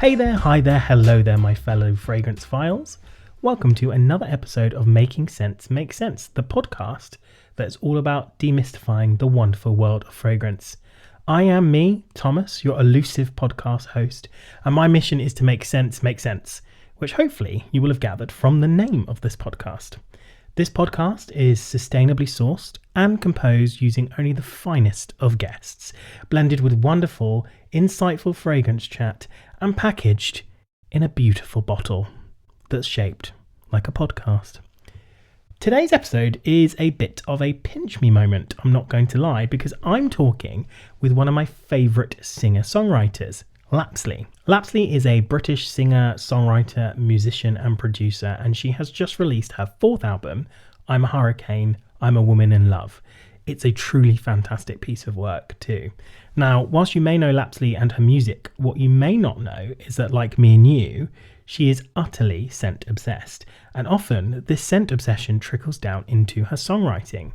Hey there, hi there, hello there, my fellow fragrance files. Welcome to another episode of Making Sense Make Sense, the podcast that's all about demystifying the wonderful world of fragrance. I am me, Thomas, your elusive podcast host, and my mission is to make sense, which hopefully you will have gathered from the name of this podcast. This podcast is sustainably sourced and composed using only the finest of guests, blended with wonderful, insightful fragrance chat and packaged in a beautiful bottle that's shaped like a podcast. Today's episode is a bit of a pinch me moment, I'm not going to lie, because I'm talking with one of my favourite singer-songwriters, Låpsley. Låpsley is a British singer, songwriter, musician and producer, and she has just released her fourth album, I'm a Hurricane, I'm a Woman in Love. It's a truly fantastic piece of work too. Now, whilst you may know Låpsley and her music, what you may not know is that, like me and you, she is utterly scent obsessed, and often this scent obsession trickles down into her songwriting.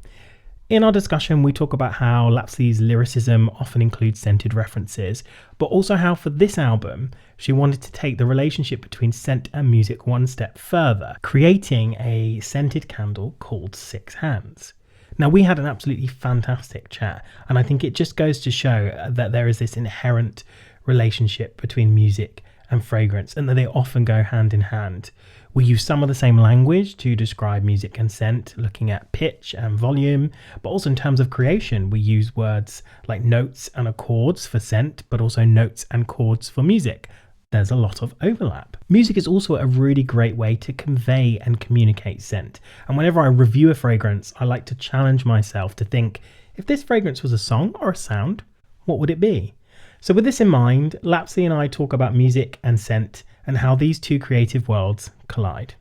In our discussion, we talk about how Låpsley's lyricism often includes scented references, but also how for this album, she wanted to take the relationship between scent and music one step further, creating a scented candle called Six Hands. Now, we had an absolutely fantastic chat, and I think it just goes to show that there is this inherent relationship between music and fragrance, and that they often go hand in hand. We use some of the same language to describe music and scent, looking at pitch and volume, but also in terms of creation, we use words like notes and accords for scent, but also notes and chords for music. There's a lot of overlap. Music is also a really great way to convey and communicate scent. And whenever I review a fragrance, I like to challenge myself to think, if this fragrance was a song or a sound, what would it be? So with this in mind, Låpsley and I talk about music and scent and how these two creative worlds collide.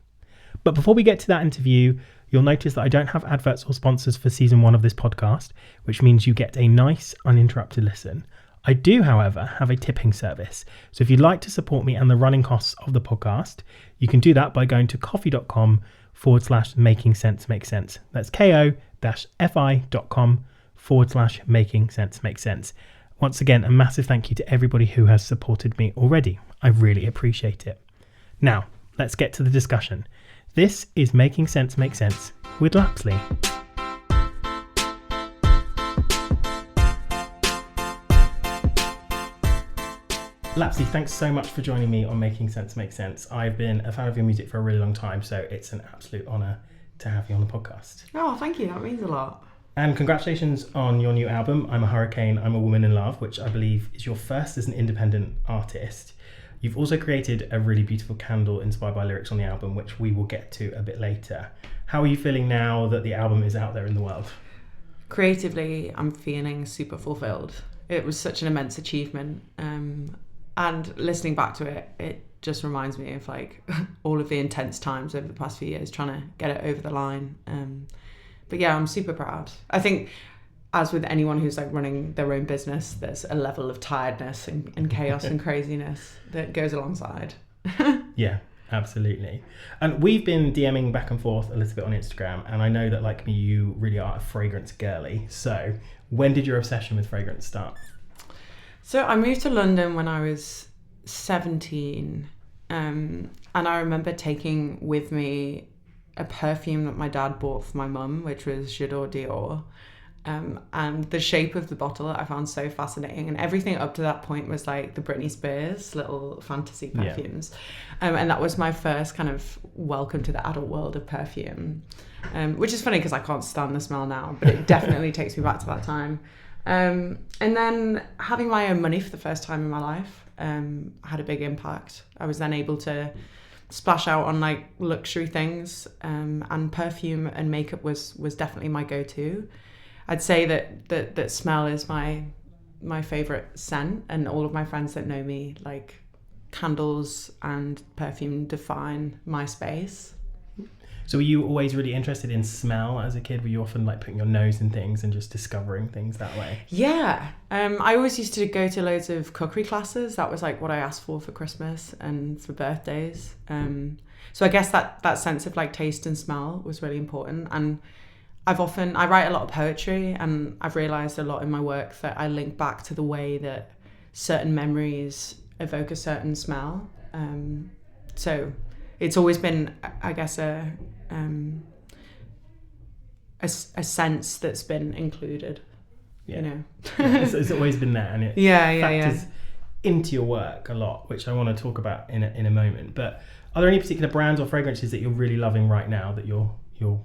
But before we get to that interview, you'll notice that I don't have adverts or sponsors for season 1 of this podcast, which means you get a nice, uninterrupted listen. I do, however, have a tipping service. So if you'd like to support me and the running costs of the podcast, you can do that by going to coffee.com/making sense make sense. That's ko-fi.com/making sense make sense. Once again, a massive thank you to everybody who has supported me already. I really appreciate it. Now, let's get to the discussion. This is Making Sense Make Sense with Låpsley. Låpsley, thanks so much for joining me on Making Sense Make Sense. I've been a fan of your music for a really long time, so it's an absolute honour to have you on the podcast. Oh, thank you. That means a lot. And congratulations on your new album, I'm a Hurricane, I'm a Woman in Love, which I believe is your first as an independent artist. You've also created a really beautiful candle inspired by lyrics on the album, which we will get to a bit later. How are you feeling now that the album is out there in the world? Creatively, I'm feeling super fulfilled. It was such an immense achievement. And listening back to it, it just reminds me of like all of the intense times over the past few years trying to get it over the line. But yeah, I'm super proud. I think, as with anyone who's like running their own business, there's a level of tiredness and chaos and craziness that goes alongside. Yeah, absolutely. And we've been DMing back and forth a little bit on Instagram, and I know that, like me, you really are a fragrance girly. So when did your obsession with fragrance start? So I moved to London when I was 17, and I remember taking with me a perfume that my dad bought for my mum, which was Dior. And the shape of the bottle I found so fascinating, and everything up to that point was like the Britney Spears little fantasy perfumes. Yeah. And that was my first kind of welcome to the adult world of perfume, which is funny because I can't stand the smell now, but it definitely takes me back to that time. And then having my own money for the first time in my life had a big impact. I was then able to splash out on like luxury things, and perfume and makeup was definitely my go-to. I'd say that smell is my favorite scent, and all of my friends that know me, like, candles and perfume define my space. So were you always really interested in smell as a kid? Were you often like putting your nose in things and just discovering things that way? Yeah. I always used to go to loads of cookery classes. That was like what I asked for Christmas and for birthdays. So I guess that sense of like taste and smell was really important. And I write a lot of poetry, and I've realised a lot in my work that I link back to the way that certain memories evoke a certain smell. So it's always been, I guess, a sense that's been included. Yeah. You know, it's always been there, and it factors into your work a lot, which I want to talk about in a moment. But are there any particular brands or fragrances that you're really loving right now that you're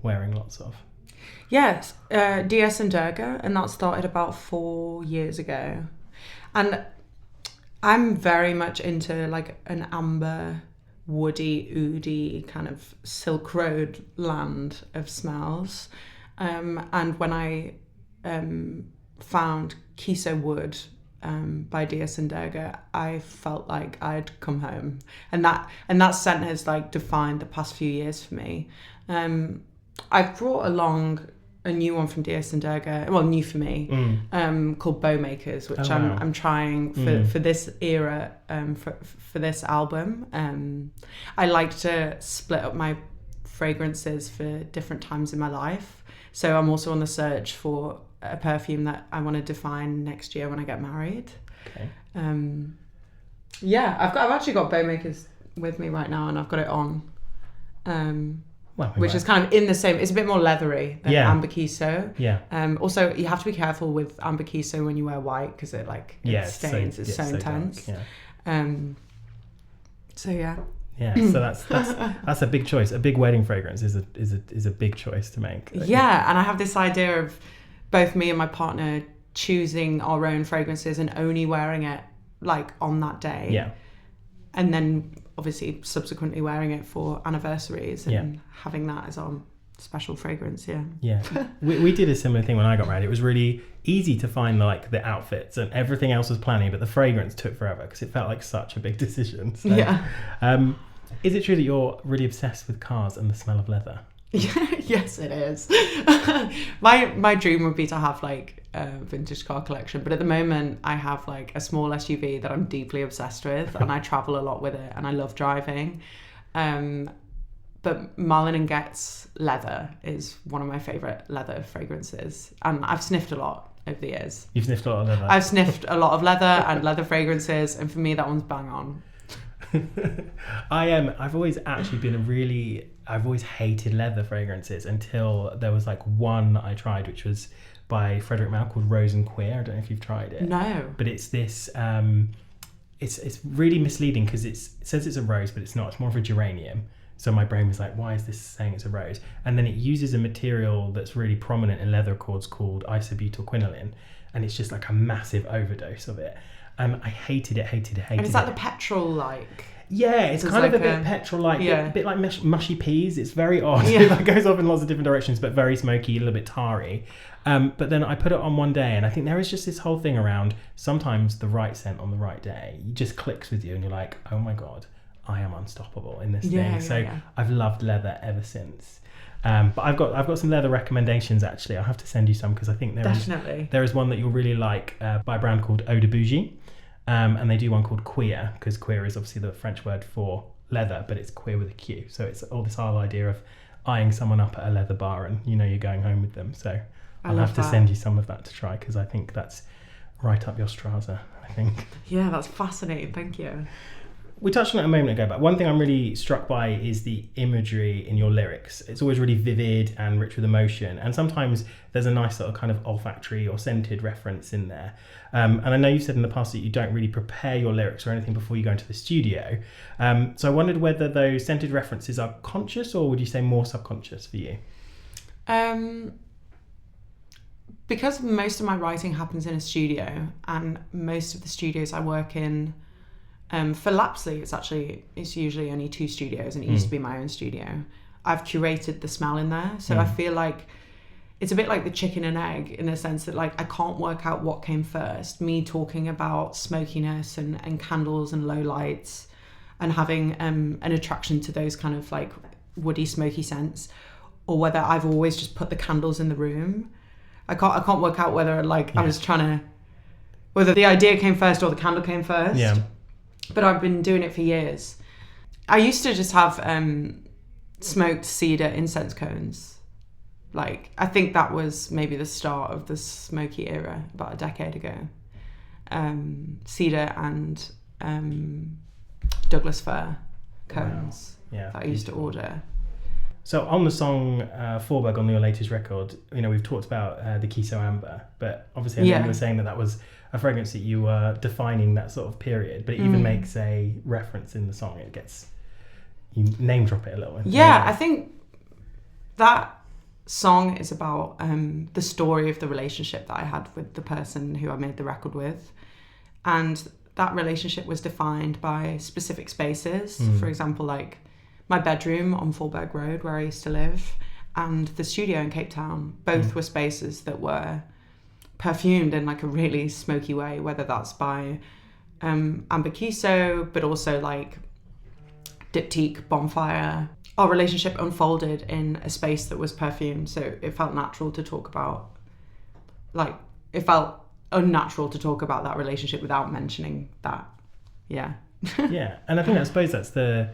wearing lots of? Yes, DS and Durga, and that started about 4 years ago. And I'm very much into like an amber, woody, oody kind of Silk Road land of smells. And when I found Kiso Wood by DS and Durga, I felt like I'd come home, and that scent has like defined the past few years for me. I've brought along a new one from DS and Durga, well, new for me, called Bowmakers, which I'm trying for this era, for this album. I like to split up my fragrances for different times in my life, so I'm also on the search for a perfume that I want to define next year when I get married. Okay. I've actually got Bowmakers with me right now, and I've got it on. Which is kind of in the same, it's a bit more leathery than Amber Kiso. Yeah. Also, you have to be careful with Amber Kiso when you wear white, because it stains. It's so intense. Dark, so yeah. Yeah, so that's a big choice. A big wedding fragrance is a big choice to make. Yeah, and I have this idea of both me and my partner choosing our own fragrances and only wearing it like on that day. Yeah. And then obviously subsequently wearing it for anniversaries and having that as our special fragrance. Yeah. We did a similar thing when I got married. It was really easy to find the outfits, and everything else was planning, but the fragrance took forever because it felt like such a big decision. So, is it true that you're really obsessed with cars and the smell of leather? Yes, it is. My dream would be to have like a vintage car collection, but at the moment I have like a small SUV that I'm deeply obsessed with, and I travel a lot with it, and I love driving. But Marlin & Getz leather is one of my favourite leather fragrances, and I've sniffed a lot over the years. You've sniffed a lot of leather? I've sniffed a lot of leather and leather fragrances, and for me that one's bang on. I've always hated leather fragrances until there was like one I tried, which was by Frederic Malle, called Rose and Queer. I don't know if you've tried it. No. But it's this it's really misleading because it says it's a rose, but it's not. It's more of a geranium. So my brain was like, why is this saying it's a rose? And then it uses a material that's really prominent in leather accords called isobutylquinoline, and it's just like a massive overdose of it. I hated it. And is that the petrol-like? Yeah, it's kind of a bit petrol-like, a bit like mushy peas. It's very odd. It goes off in lots of different directions, but very smoky, a little bit tarry. But then I put it on one day, and I think there is just this whole thing around sometimes the right scent on the right day just clicks with you, and you're like, oh my God, I am unstoppable in this thing. So I've loved leather ever since. But I've got some leather recommendations actually. I'll have to send you some because I think there is one that you'll really like by a brand called Eau de Bougie. And they do one called Queer, because queer is obviously the French word for leather, but it's queer with a Q. So it's all this whole idea of eyeing someone up at a leather bar and you're going home with them. So I'll have to send you some of that to try, because I think that's right up your Strasser, I think. Yeah, that's fascinating. Thank you. We touched on it a moment ago, but one thing I'm really struck by is the imagery in your lyrics. It's always really vivid and rich with emotion, and sometimes there's a nice little kind of olfactory or scented reference in there. And I know you've said in the past that you don't really prepare your lyrics or anything before you go into the studio. So I wondered whether those scented references are conscious, or would you say more subconscious for you? Because most of my writing happens in a studio, and most of the studios I work in, for Låpsley, it's usually only 2 studios, and it used to be my own studio. I've curated the smell in there, so I feel like it's a bit like the chicken and egg, in the sense that like I can't work out what came first. Me talking about smokiness and candles and low lights, and having an attraction to those kind of like woody, smoky scents, or whether I've always just put the candles in the room. I can't work out whether I was trying to, whether the idea came first or the candle came first. Yeah. But I've been doing it for years. I used to just have smoked cedar incense cones. Like, I think that was maybe the start of the smoky era, about a decade ago. Cedar and Douglas fir cones that I used to order. So on the song Forberg on your latest record, we've talked about the Kiso Amber, but obviously I know you were saying that was a fragrance that you were defining that sort of period, but it even makes a reference in the song. You name drop it a little. Yeah, I think that song is about the story of the relationship that I had with the person who I made the record with. And that relationship was defined by specific spaces. For example, like my bedroom on Forberg Road, where I used to live, and the studio in Cape Town. Both were spaces that were perfumed in like a really smoky way, whether that's by Amber Kiso, but also like Diptyque, Bonfire. Our relationship unfolded in a space that was perfumed, so it felt natural to talk about, it felt unnatural to talk about that relationship without mentioning that. Yeah. Yeah, and I think I suppose that's the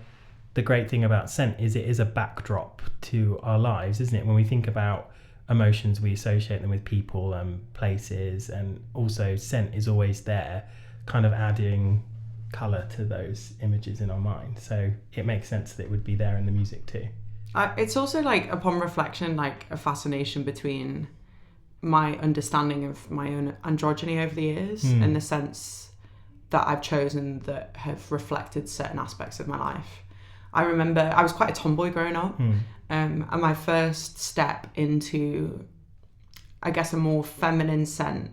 great thing about scent is it is a backdrop to our lives, isn't it? When we think about emotions, we associate them with people and places, and also scent is always there, kind of adding colour to those images in our mind. So it makes sense that it would be there in the music too. It's also like, upon reflection, like a fascination between my understanding of my own androgyny over the years, in the sense that I've chosen that have reflected certain aspects of my life. I remember I was quite a tomboy growing up, and my first step into, I guess, a more feminine scent,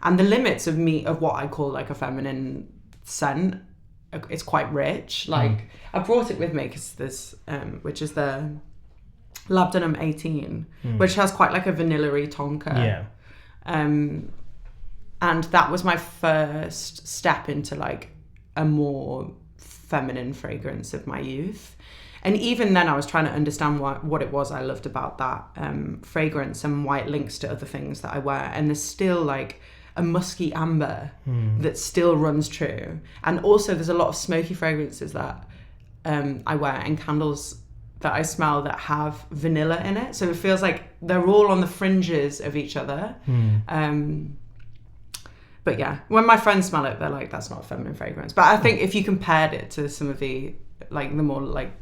and the limits of what I call like a feminine scent, it's quite rich. Like I brought it with me because there's, which is the Labdanum 18, which has quite like a vanilla-y tonka. Yeah. And that was my first step into like a more feminine fragrance of my youth. And even then I was trying to understand what it was I loved about that fragrance and why it links to other things that I wear. And there's still like a musky amber that still runs true. And also there's a lot of smoky fragrances that I wear, and candles that I smell that have vanilla in it. So it feels like they're all on the fringes of each other. But yeah, when my friends smell it, they're like, that's not a feminine fragrance. But I think if you compared it to some of the like the more like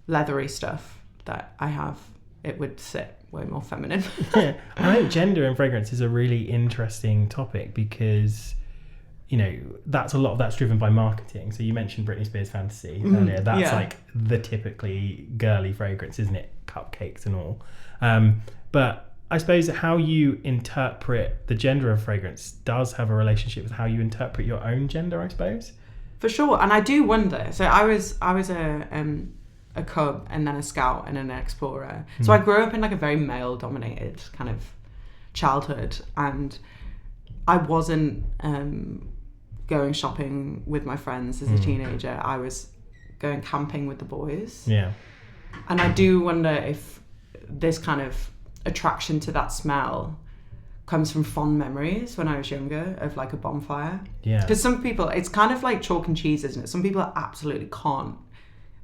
leathery stuff that I have, it would sit way more feminine. Yeah. I think gender in fragrance is a really interesting topic because, that's a lot of that's driven by marketing. So you mentioned Britney Spears Fantasy earlier. That's like the typically girly fragrance, isn't it? Cupcakes and all. But I suppose how you interpret the gender of fragrance does have a relationship with how you interpret your own gender, I suppose. For sure. And I do wonder. So I was a cub and then a scout and then an explorer. So I grew up in like a very male dominated kind of childhood, and I wasn't going shopping with my friends as a teenager. I was going camping with the boys. Yeah. And I do wonder if this kind of attraction to that smell comes from fond memories when I was younger of like a bonfire. Yeah. Because some people, it's kind of like chalk and cheese, isn't it? Some people absolutely can't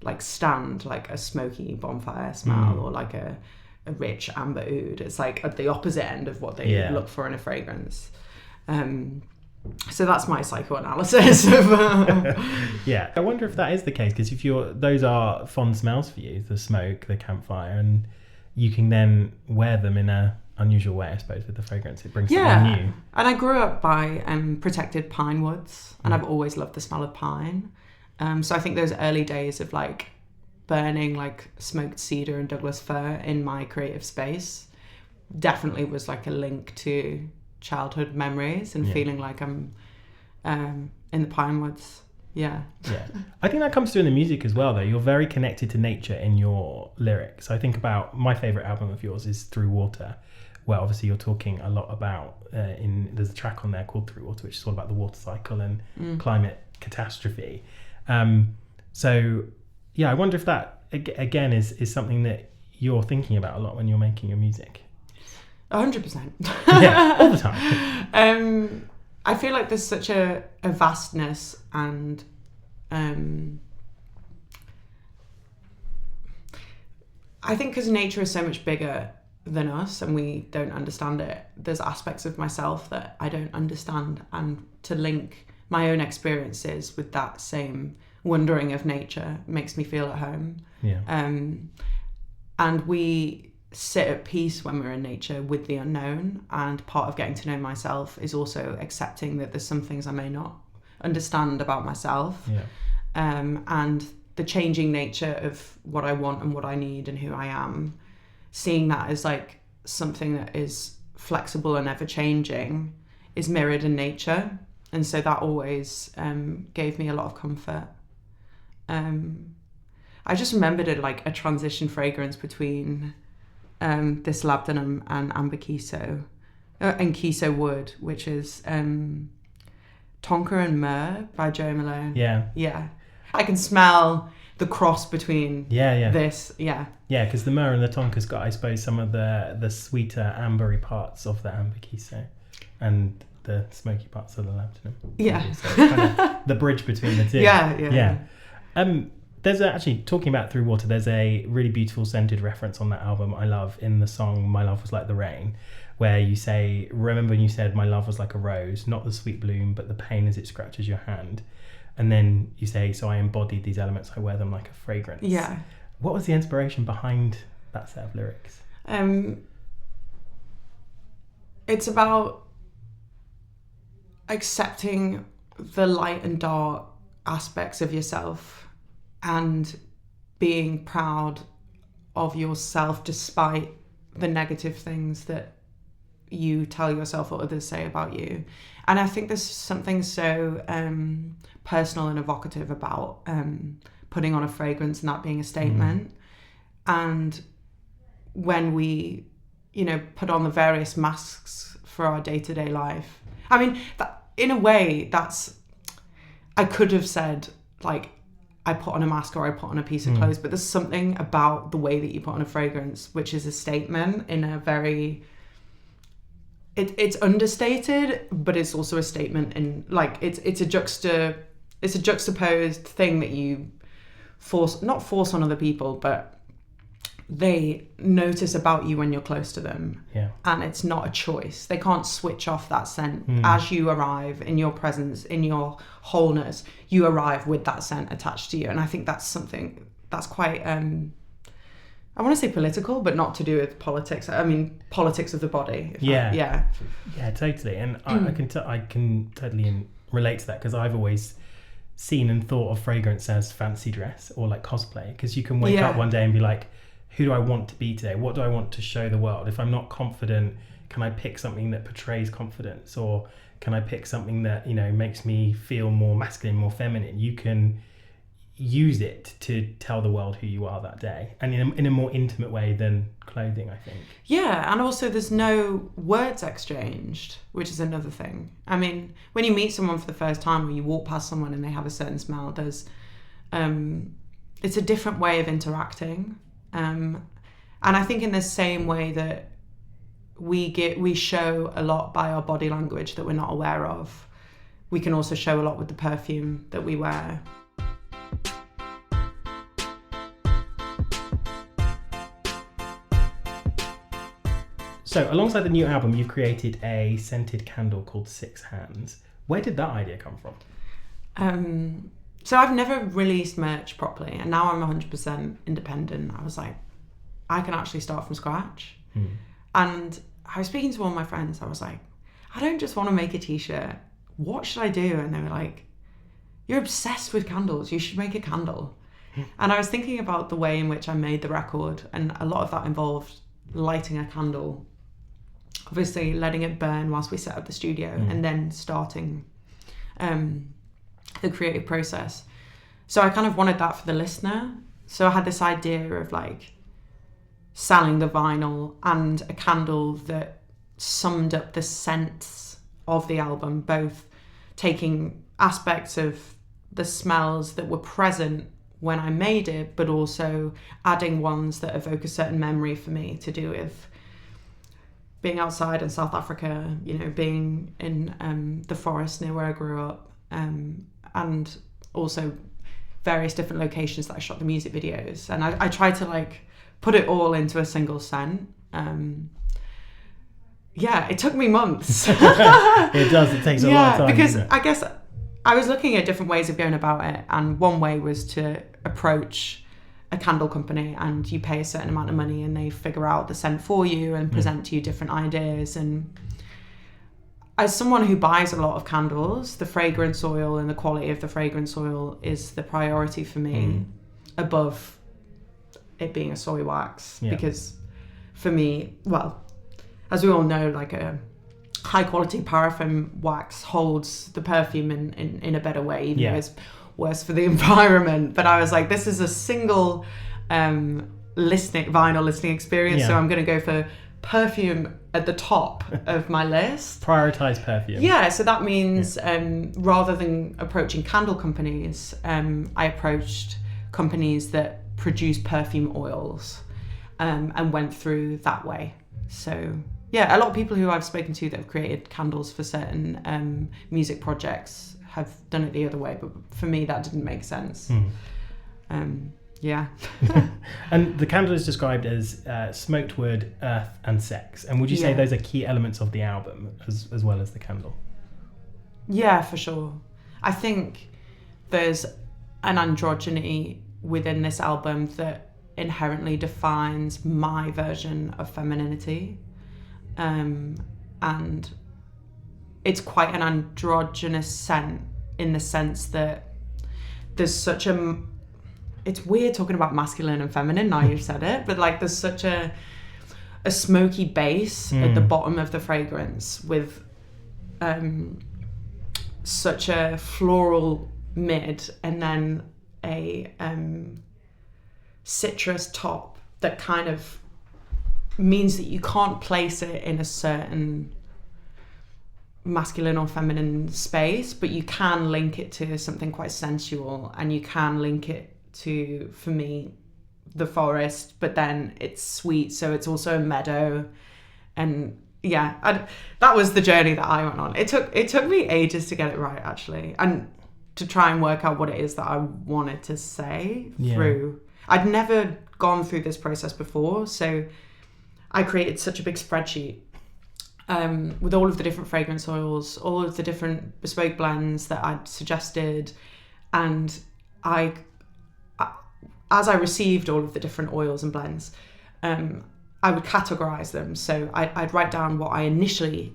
like stand like a smoky bonfire smell or like a rich amber oud. It's like at the opposite end of what they look for in a fragrance. So that's my psychoanalysis of Yeah, I wonder if that is the case, because if those are fond smells for you, the smoke, the campfire, and you can then wear them in a unusual way, I suppose, with the fragrance. It brings something new. And I grew up by protected pine woods, and I've always loved the smell of pine. So I think those early days of like burning like smoked cedar and Douglas fir in my creative space definitely was like a link to childhood memories and feeling like I'm in the pine woods. Yeah. I think that comes through in the music as well, though. You're very connected to nature in your lyrics. I think about my favourite album of yours is Through Water, where obviously you're talking a lot about there's a track on there called Through Water, which is all about the water cycle and climate catastrophe. So yeah, I wonder if that again is something that you're thinking about a lot when you're making your music. 100%. Yeah, all the time. I feel like there's such a vastness and I think because nature is so much bigger than us and we don't understand it, there's aspects of myself that I don't understand, and to link my own experiences with that same wondering of nature makes me feel at home. Yeah. And we sit at peace when we're in nature with the unknown, and part of getting to know myself is also accepting that there's some things I may not understand about myself. Yeah. And the changing nature of what I want and what I need and who I am, seeing that as like something that is flexible and ever changing is mirrored in nature. And so that always gave me a lot of comfort. I just remembered it like a transition fragrance between this labdanum and Amber Kiso and Kiso Wood, which is Tonka and Myrrh by Joe Malone. Yeah. I can smell the cross between this. Yeah, because the myrrh and the tonka's got, I suppose, some of the sweeter ambery parts of the Amber Kiso and the smoky parts of the labdanum. Yeah. So it's kind of the bridge between the two. Yeah. There's actually, talking about Through Water, there's a really beautiful scented reference on that album I love in the song My Love Was Like the Rain, where you say, remember when you said my love was like a rose, not the sweet bloom, but the pain as it scratches your hand. And then you say, so I embodied these elements, I wear them like a fragrance. Yeah. What was the inspiration behind that set of lyrics? It's about accepting the light and dark aspects of yourself and being proud of yourself despite the negative things that you tell yourself or others say about you. And I think there's something so personal and evocative about putting on a fragrance and that being a statement. And when we, put on the various masks for our day-to-day life, I mean, in a way, I could have said, like, I put on a mask or I put on a piece of clothes, but there's something about the way that you put on a fragrance, which is a statement in a very... It's understated, but it's also a statement in, like, it's a juxtaposed thing that you not force on other people, but they notice about you when you're close to them. Yeah. And it's not a choice. They can't switch off that scent. As you arrive in your presence, in your wholeness, you arrive with that scent attached to you. And I think that's something that's quite, I want to say political, but not to do with politics. I mean, politics of the body. Yeah, totally. And I can totally relate to that, because I've always seen and thought of fragrance as fancy dress or like cosplay, because you can wake up one day and be like, who do I want to be today? What do I want to show the world? If I'm not confident, can I pick something that portrays confidence, or can I pick something that, makes me feel more masculine, more feminine? You can use it to tell the world who you are that day, and in a more intimate way than clothing, I think. Yeah, and also there's no words exchanged, which is another thing. I mean, when you meet someone for the first time, or you walk past someone and they have a certain smell, there's it's a different way of interacting. And I think in the same way that we show a lot by our body language that we're not aware of, we can also show a lot with the perfume that we wear. So alongside the new album, you've created a scented candle called Six Hands. Where did that idea come from? So I've never released merch properly, and now I'm 100% independent. I was like, I can actually start from scratch. And I was speaking to one of my friends. I was like, I don't just want to make a t-shirt. What should I do? And they were like, you're obsessed with candles. You should make a candle. And I was thinking about the way in which I made the record, and a lot of that involved lighting a candle, obviously letting it burn whilst we set up the studio, and then starting the creative process. So I kind of wanted that for the listener. So I had this idea of like selling the vinyl and a candle that summed up the scents of the album, both taking aspects of the smells that were present when I made it, but also adding ones that evoke a certain memory for me to do with being outside in South Africa, being in the forest near where I grew up, and also various different locations that I shot the music videos. And I tried to like put it all into a single scent. It took me months. It does. It takes a long time. Because I guess I was looking at different ways of going about it, and one way was to approach a candle company, and you pay a certain amount of money and they figure out the scent for you and present to you different ideas. And as someone who buys a lot of candles, the fragrance oil and the quality of the fragrance oil is the priority for me above it being a soy wax. Because for me, well, as we all know, like a high quality paraffin wax holds the perfume in a better way, even though it's worse for the environment. But I was like, this is a single vinyl listening experience, so I'm going to go for perfume at the top of my list. Prioritize perfume. Yeah, so that means rather than approaching candle companies, I approached companies that produce perfume oils and went through that way. So yeah, a lot of people who I've spoken to that have created candles for certain music projects have done it the other way, but for me that didn't make sense. Yeah. And the candle is described as smoked wood, earth and sex. And would you say those are key elements of the album as well as the candle? Yeah, for sure. I think there's an androgyny within this album that inherently defines my version of femininity. And it's quite an androgynous scent in the sense that there's such a... It's weird talking about masculine and feminine now you've said it, but like there's such a smoky base at the bottom of the fragrance with such a floral mid and then a citrus top that kind of means that you can't place it in a certain masculine or feminine space, but you can link it to something quite sensual, and you can link it to, for me, the forest, but then it's sweet, so it's also a meadow. And yeah, that was the journey that I went on. It took me ages to get it right, actually, and to try and work out what it is that I wanted to say through. I'd never gone through this process before, so I created such a big spreadsheet with all of the different fragrance oils, all of the different bespoke blends that I'd suggested, and as I received all of the different oils and blends, I would categorize them. So I'd write down what I initially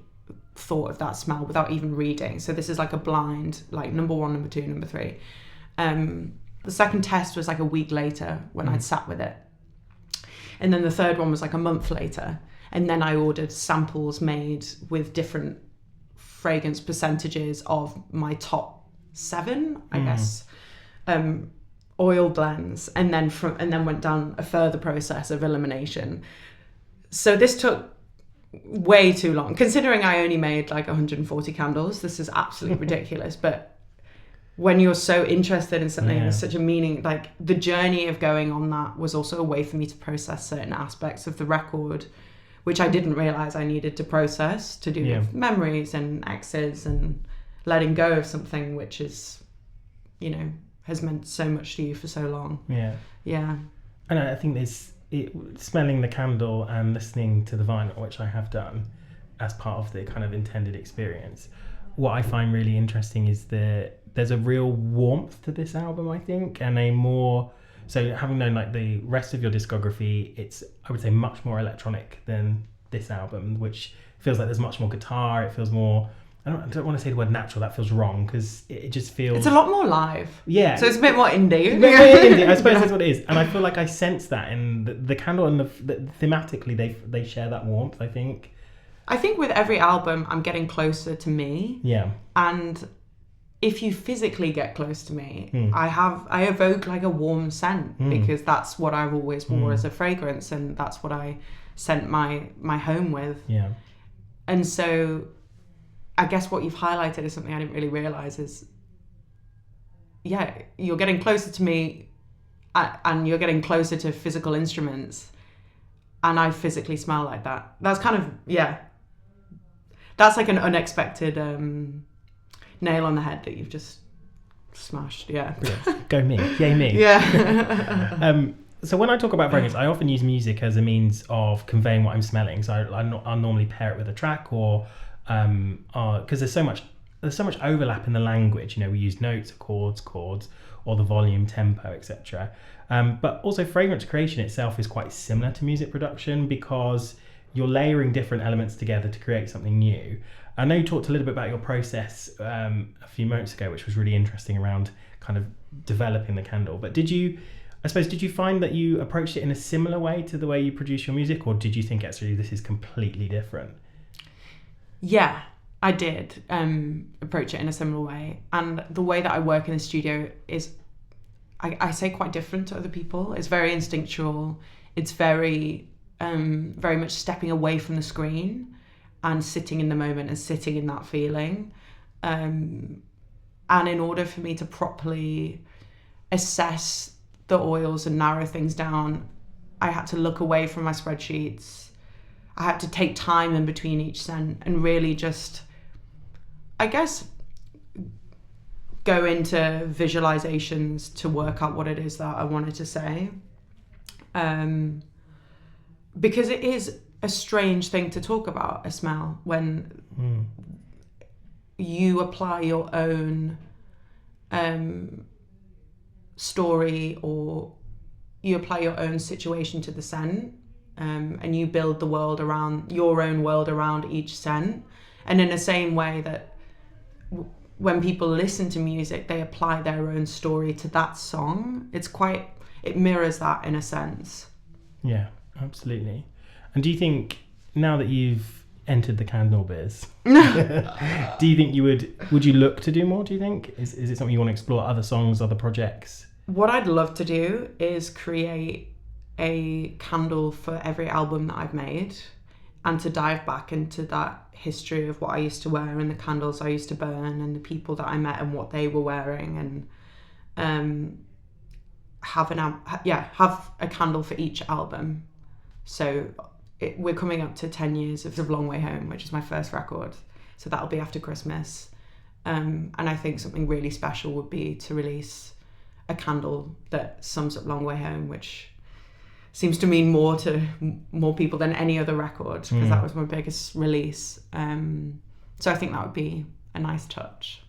thought of that smell without even reading. So this is like a blind, like number 1, number 2, number 3. The second test was like a week later when I'd sat with it. And then the third one was like a month later. And then I ordered samples made with different fragrance percentages of my top 7, I guess, oil blends, and then went down a further process of elimination. So this took way too long, considering I only made like 140 candles. This is absolutely ridiculous. But when you're so interested in something and there's such a meaning, like the journey of going on that was also a way for me to process certain aspects of the record, which I didn't realize I needed to process, to do with memories and exes and letting go of something which is, has meant so much to you for so long. Yeah. And I think smelling the candle and listening to the vinyl, which I have done as part of the kind of intended experience, what I find really interesting is there's a real warmth to this album, I think, and so having known like the rest of your discography, it's, I would say, much more electronic than this album, which feels like there's much more guitar. It feels more, I don't want to say the word natural, that feels wrong, because it just feels... It's a lot more live. Yeah. So it's a bit more indie. Indie, I suppose that's what it is. And I feel like I sense that in the candle, and thematically they share that warmth, I think. I think with every album, I'm getting closer to me. Yeah. And if you physically get close to me, I evoke like a warm scent, because that's what I've always wore as a fragrance, and that's what I scent my home with. Yeah. And so I guess what you've highlighted is something I didn't really realize is, you're getting closer to me, and you're getting closer to physical instruments, and I physically smell like that. That's kind of, that's like an unexpected nail on the head that you've just smashed. Yeah. Go me. Yay me. Yeah. So when I talk about fragrance, I often use music as a means of conveying what I'm smelling. So I'll normally pair it with a track, or because there's so much there's so much overlap in the language. We use notes, chords, or the volume, tempo, etc. But also fragrance creation itself is quite similar to music production because you're layering different elements together to create something new. I know you talked a little bit about your process a few moments ago, which was really interesting around kind of developing the candle. But did you find that you approached it in a similar way to the way you produce your music, or did you think actually this is completely different? Yeah, I did approach it in a similar way. And the way that I work in the studio is, I say, quite different to other people. It's very instinctual. It's very much stepping away from the screen and sitting in the moment and sitting in that feeling. And in order for me to properly assess the oils and narrow things down, I had to look away from my spreadsheets. I had to take time in between each scent and really just, I guess, go into visualizations to work out what it is that I wanted to say. Because it is a strange thing to talk about, a smell, when you apply your own story, or you apply your own situation to the scent, and you build the world around your own world around each scent. And in the same way that when people listen to music, they apply their own story to that song. It mirrors that in a sense. Yeah, absolutely. And do you think, now that you've entered the candle biz, do you think would you look to do more, do you think? Is it something you want to explore, other songs, other projects? What I'd love to do is create a candle for every album that I've made, and to dive back into that history of what I used to wear and the candles I used to burn and the people that I met and what they were wearing, and have a candle for each album. So we're coming up to 10 years of The Long Way Home, which is my first record. So that'll be after Christmas. And I think something really special would be to release a candle that sums up Long Way Home, which seems to mean more to more people than any other record, because that was my biggest release. So I think that would be a nice touch.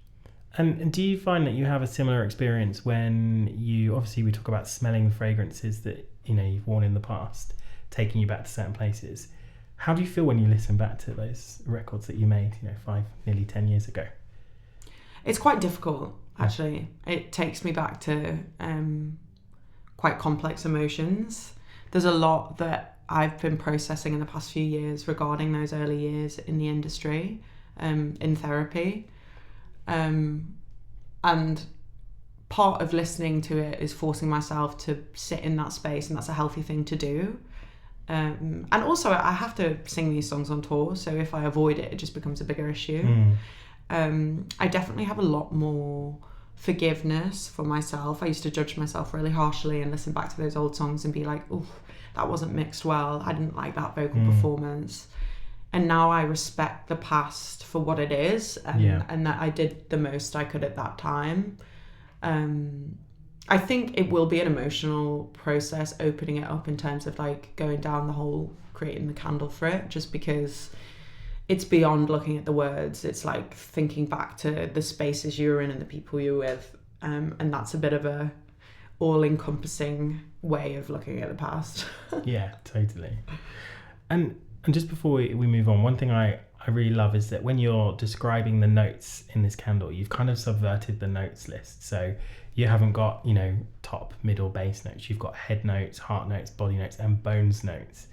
And do you find that you have a similar experience when we talk about smelling fragrances that you've worn in the past, taking you back to certain places? How do you feel when you listen back to those records that you made nearly 10 years ago? It's quite difficult, actually. It takes me back to quite complex emotions. There's a lot that I've been processing in the past few years regarding those early years in the industry, in therapy. And part of listening to it is forcing myself to sit in that space, and that's a healthy thing to do. And also I have to sing these songs on tour, so if I avoid it, it just becomes a bigger issue. I definitely have a lot more forgiveness for myself. I used to judge myself really harshly and listen back to those old songs and be like, oh, that wasn't mixed well, I didn't like that vocal performance. And now I respect the past for what it is, and that I did the most I could at that time. I think it will be an emotional process, opening it up in terms of going down the whole creating the candle for it, just because it's beyond looking at the words. It's like thinking back to the spaces you were in and the people you were with, and that's a bit of a all-encompassing way of looking at the past. Yeah, totally. And just before we move on, one thing I really love is that when you're describing the notes in this candle, you've kind of subverted the notes list. So you haven't got, top, middle, bass notes. You've got head notes, heart notes, body notes, and bones notes.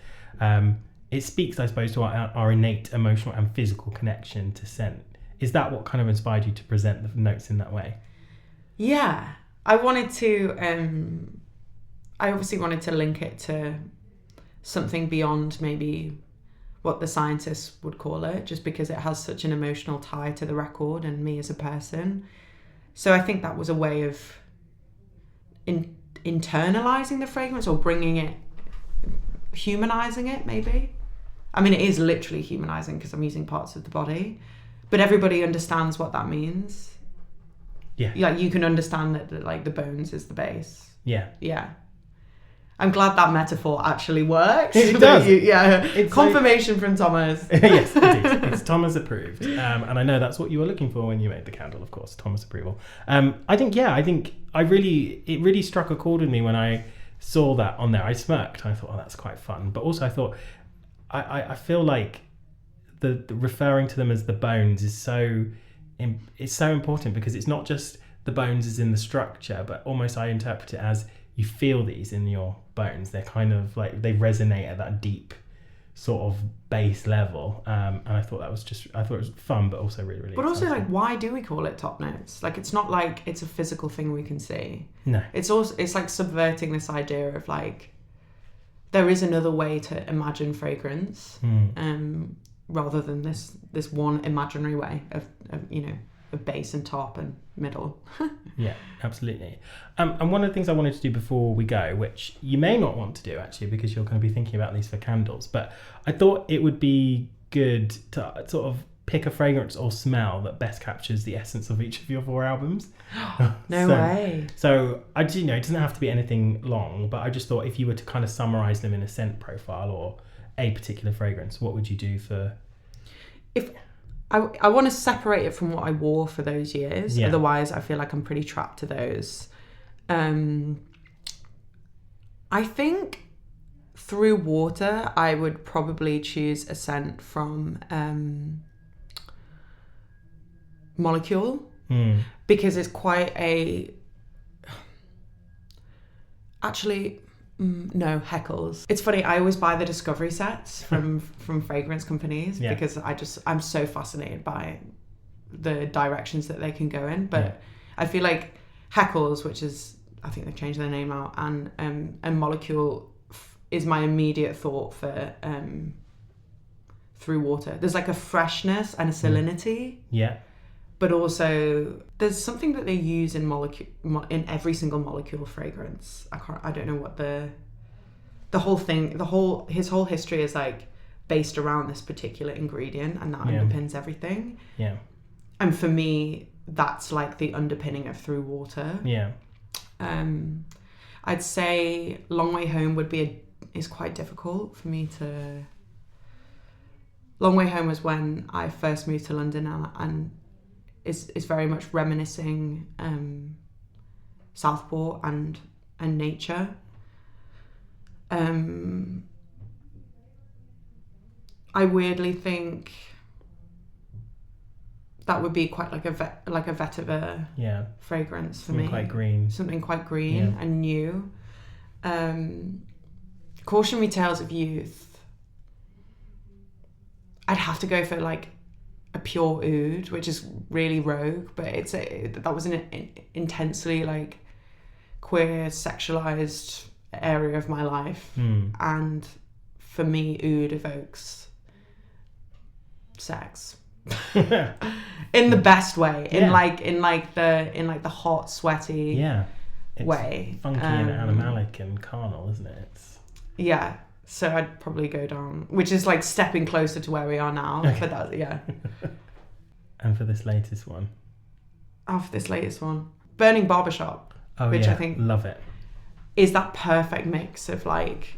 It speaks, I suppose, to our innate emotional and physical connection to scent. Is that what kind of inspired you to present the notes in that way? Yeah. I wanted to, I obviously wanted to link it to something beyond maybe what the scientists would call it, just because it has such an emotional tie to the record and me as a person. So I think that was a way of internalizing the fragrance, or bringing it, humanizing it maybe. I mean, it is literally humanizing because I'm using parts of the body, but everybody understands what that means. Yeah. Like, you can understand that the bones is the base. Yeah. Yeah. I'm glad that metaphor actually works. It does. It's confirmation from Thomas. Yes, it is. It's Thomas approved. And I know that's what you were looking for when you made the candle, of course, Thomas approval. I think it really struck a chord with me when I saw that on there. I smirked. I thought, oh, that's quite fun. But also I thought, I feel like the referring to them as the bones is so important, because it's not just the bones as in the structure, but almost I interpret it as you feel these in your bones. They're kind of like, they resonate at that deep sort of base level. And I thought it was fun, but also really, really But exciting. also, like, why do we call it top notes? Like, it's not like it's a physical thing we can see. No. It's like subverting this idea of like, there is another way to imagine fragrance, rather than this one imaginary way of base and top and middle. Yeah, absolutely. And one of the things I wanted to do before we go, which you may not want to do actually, because you're going to be thinking about these for candles, but I thought it would be good to sort of pick a fragrance or smell that best captures the essence of each of your 4 albums. No way. So it doesn't have to be anything long, but I just thought if you were to kind of summarize them in a scent profile or a particular fragrance, what would you do for... If I want to separate it from what I wore for those years. Yeah. Otherwise, I feel like I'm pretty trapped to those. I think Through Water, I would probably choose a scent from Molecule, because it's quite a... Actually... no, Heckles. It's funny, I always buy the discovery sets from fragrance companies, because I'm so fascinated by the directions that they can go in. But I feel like Heckles, which is, I think they've changed their name now, and Molecule is my immediate thought for Through Water. There's like a freshness and a salinity. Yeah. But also, there's something that they use in every single Molecule fragrance. I don't know what his whole history is like based around this particular ingredient, and that underpins everything. Yeah. And for me, that's like the underpinning of Through Water. Yeah. I'd say Long Way Home is quite difficult for me to... Long Way Home was when I first moved to London, and is very much reminiscing Southport and nature. I weirdly think that would be quite like a vetiver fragrance for me. Something quite green and new. Cautionary Tales of Youth. I'd have to go for like a pure oud, which is really rogue, but that was an intensely like queer, sexualized area of my life, and for me, oud evokes sex in the best way, in the hot, sweaty way. Funky and animalic and carnal, isn't it? Yeah. So I'd probably go down, which is like stepping closer to where we are now. Okay. But that, And for this latest one? Burning Barbershop, which I think... Love it. Is that perfect mix of like,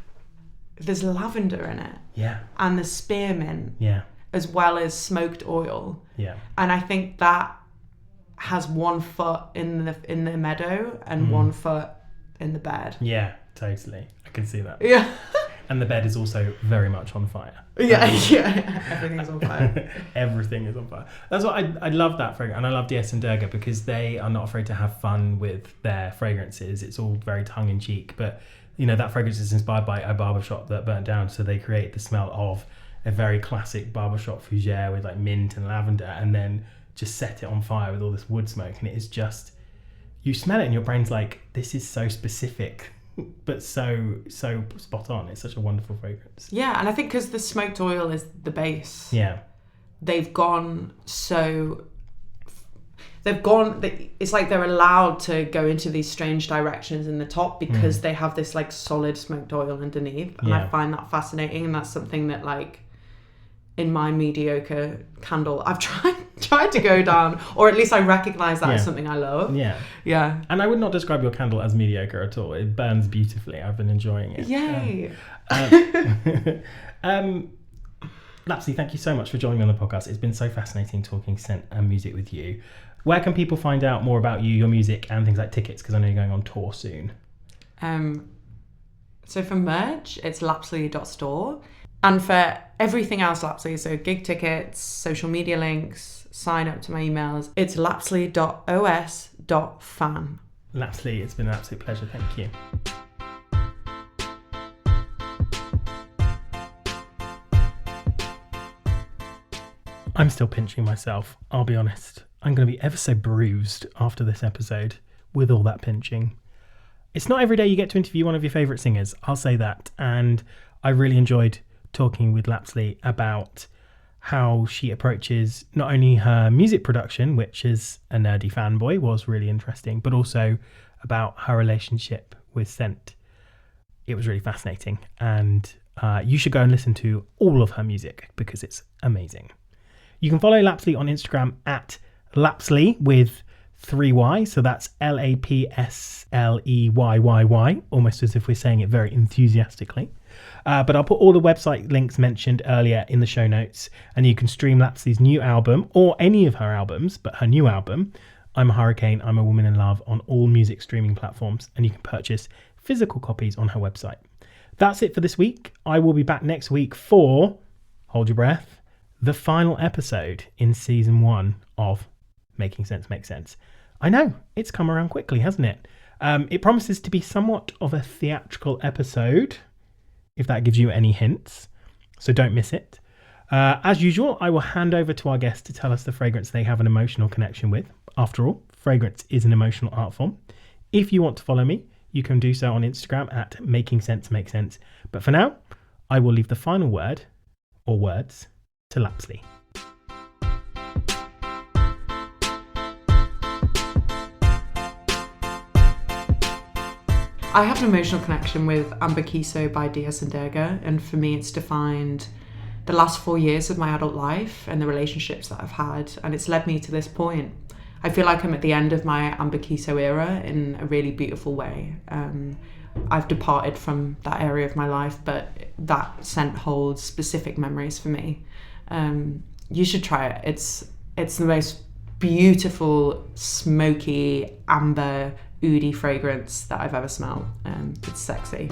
there's lavender in it. Yeah. And the spearmint. Yeah. As well as smoked oil. Yeah. And I think that has one foot in the meadow and one foot in the bed. Yeah, totally. I can see that. Yeah. And the bed is also very much on fire. Yeah. Everything's on fire. Everything is on fire. That's what I love that fragrance. And I love DS Durga because they are not afraid to have fun with their fragrances. It's all very tongue-in-cheek. But, that fragrance is inspired by a barbershop that burnt down. So they create the smell of a very classic barbershop fougere with like mint and lavender, and then just set it on fire with all this wood smoke. And it is just, you smell it and your brain's like, this is so specific, but so spot on. It's such a wonderful fragrance. Yeah, and I think because the smoked oil is the base. Yeah. It's like they're allowed to go into these strange directions in the top because they have this like solid smoked oil underneath. And I find that fascinating, and that's something that like in my mediocre candle, I've tried tried to go down, or at least I recognise that as Yeah. something I love. Yeah. Yeah. And I would not describe your candle as mediocre at all. It burns beautifully. I've been enjoying it. Yay. Låpsley, thank you so much for joining me on the podcast. It's been so fascinating talking scent and music with you. Where can people find out more about you, your music, and things like tickets? Because I know you're going on tour soon. So for merch, it's låpsley.store. And for everything else Låpsley, so gig tickets, social media links, sign up to my emails, it's låpsley.os.fan. Låpsley, it's been an absolute pleasure. Thank you. I'm still pinching myself, I'll be honest. I'm going to be ever so bruised after this episode with all that pinching. It's not every day you get to interview one of your favourite singers, I'll say that. And I really enjoyed talking with Låpsley about how she approaches not only her music production, which as a nerdy fanboy was really interesting, but also about her relationship with scent. It was really fascinating. And you should go and listen to all of her music because it's amazing. You can follow Låpsley on Instagram at Låpsley with 3Y. So that's LAPSLEYYY, almost as if we're saying it very enthusiastically. But I'll put all the website links mentioned earlier in the show notes. And you can stream Låpsley's new album or any of her albums, but her new album, I'm a Hurricane, I'm a Woman in Love, on all music streaming platforms. And you can purchase physical copies on her website. That's it for this week. I will be back next week for, hold your breath, the final episode in season 1 of Making Sense Make Sense. I know, it's come around quickly, hasn't it? It promises to be somewhat of a theatrical episode, if that gives you any hints, so don't miss it. As usual, I will hand over to our guests to tell us the fragrance they have an emotional connection with. After all, fragrance is an emotional art form. If you want to follow me, you can do so on Instagram at Making Sense Make Sense. But for now, I will leave the final word, or words, to Låpsley. I have an emotional connection with Amber Kiso by DS Durga, and for me it's defined the last 4 years of my adult life and the relationships that I've had, and it's led me to this point. I feel like I'm at the end of my Amber Kiso era in a really beautiful way. I've departed from that area of my life, but that scent holds specific memories for me. You should try it. It's the most beautiful, smoky, amber, oody fragrance that I've ever smelled. It's sexy.